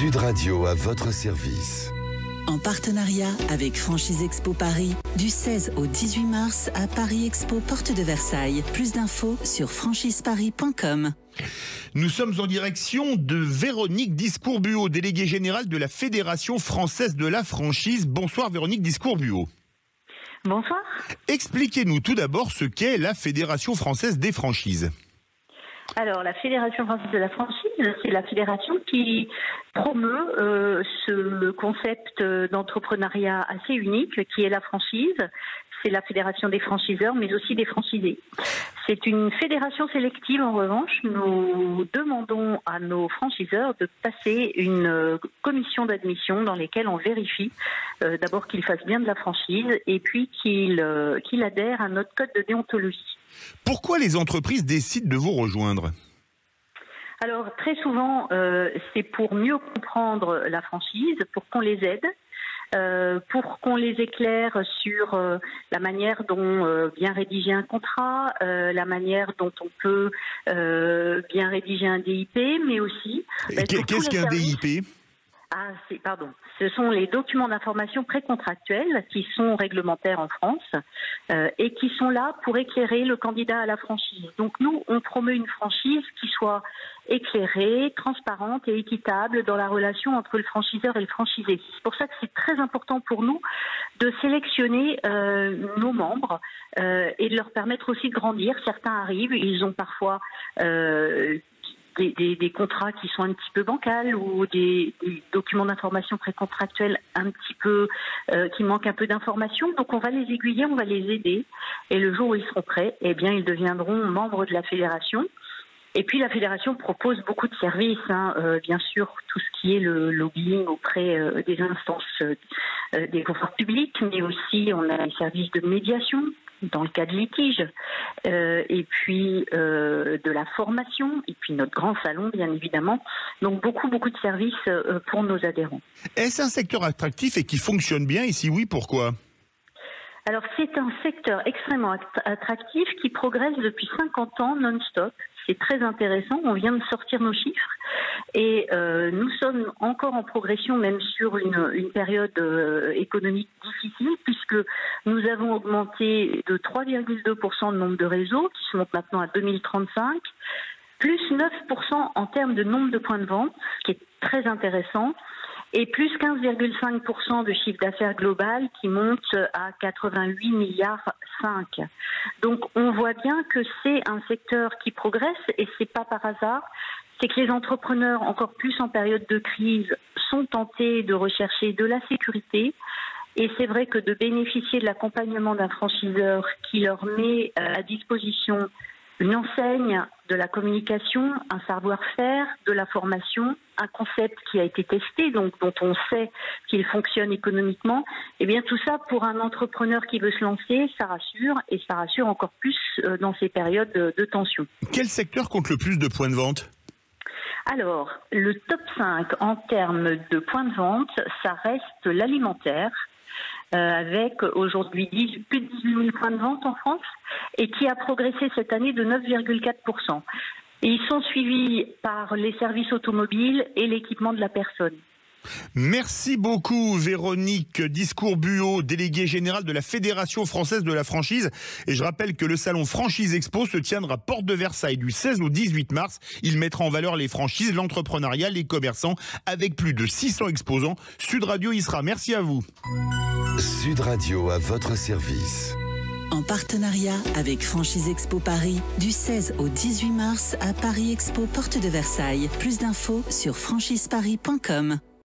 Sud Radio à votre service. En partenariat avec Franchise Expo Paris, du 16 au 18 mars à Paris Expo Porte de Versailles. Plus d'infos sur franchiseparis.com. Nous sommes en direction de Véronique Discourbuot, déléguée générale de la Fédération française de la franchise. Bonsoir Véronique Discourbuot. Bonsoir. Expliquez-nous tout d'abord ce qu'est la Fédération française des franchises. Alors, la Fédération française de la franchise, c'est la fédération qui promeut ce concept d'entrepreneuriat assez unique qui est la franchise. C'est la fédération des franchiseurs, mais aussi des franchisés. C'est une fédération sélective, en revanche. Nous demandons à nos franchiseurs de passer une commission d'admission dans laquelle on vérifie d'abord qu'ils fassent bien de la franchise et puis qu'ils adhèrent à notre code de déontologie. Pourquoi les entreprises décident de vous rejoindre ? Alors, très souvent, c'est pour mieux comprendre la franchise, pour qu'on les aide. Pour qu'on les éclaire sur la manière dont bien rédiger un contrat, la manière dont on peut bien rédiger un DIP, mais aussi... Qu'est-ce qu'un DIP ? Ce sont les documents d'information précontractuels qui sont réglementaires en France et qui sont là pour éclairer le candidat à la franchise. Donc nous, on promeut une franchise qui soit éclairée, transparente et équitable dans la relation entre le franchiseur et le franchisé. C'est pour ça que c'est très important pour nous de sélectionner nos membres et de leur permettre aussi de grandir. Certains arrivent, ils ont parfois... Des contrats qui sont un petit peu bancals ou des documents d'information précontractuels un petit peu qui manquent un peu d'informations. Donc on va les aiguiller, on va les aider. Et le jour où ils seront prêts, eh bien ils deviendront membres de la fédération. Et puis la fédération propose beaucoup de services, bien sûr tout ce qui est le lobbying auprès des instances des pouvoirs publics, mais aussi on a les services de médiation dans le cas de litige, et puis de la formation, et puis notre grand salon, bien évidemment. Donc beaucoup de services pour nos adhérents. Est-ce un secteur attractif et qui fonctionne bien? Et si oui, pourquoi? Alors c'est un secteur extrêmement attractif qui progresse depuis 50 ans non-stop. C'est très intéressant, on vient de sortir nos chiffres et nous sommes encore en progression même sur une période économique difficile puisque nous avons augmenté de 3,2% le nombre de réseaux qui se montent maintenant à 2035, plus 9% en termes de nombre de points de vente, ce qui est très intéressant, et plus 15,5% de chiffre d'affaires global qui monte à 88 milliards 5. Donc on voit bien que c'est un secteur qui progresse et c'est pas par hasard. C'est que les entrepreneurs, encore plus en période de crise, sont tentés de rechercher de la sécurité. Et c'est vrai que de bénéficier de l'accompagnement d'un franchiseur qui leur met à disposition une enseigne, de la communication, un savoir-faire, de la formation, un concept qui a été testé, donc dont on sait qu'il fonctionne économiquement, eh bien tout ça pour un entrepreneur qui veut se lancer, ça rassure et ça rassure encore plus dans ces périodes de tension. Quel secteur compte le plus de points de vente ? Alors, le top 5 en termes de points de vente, ça reste l'alimentaire, avec aujourd'hui plus de 18 000 points de vente en France et qui a progressé cette année de 9,4%. Et ils sont suivis par les services automobiles et l'équipement de la personne. Merci beaucoup Véronique Discourbuot, déléguée générale de la Fédération française de la franchise. Et je rappelle que le salon Franchise Expo se tiendra porte de Versailles du 16 au 18 mars. Il mettra en valeur les franchises, l'entrepreneuriat, les commerçants avec plus de 600 exposants. Sud Radio y sera. Merci à vous. Sud Radio à votre service. En partenariat avec Franchise Expo Paris, du 16 au 18 mars à Paris Expo Porte de Versailles. Plus d'infos sur franchiseparis.com.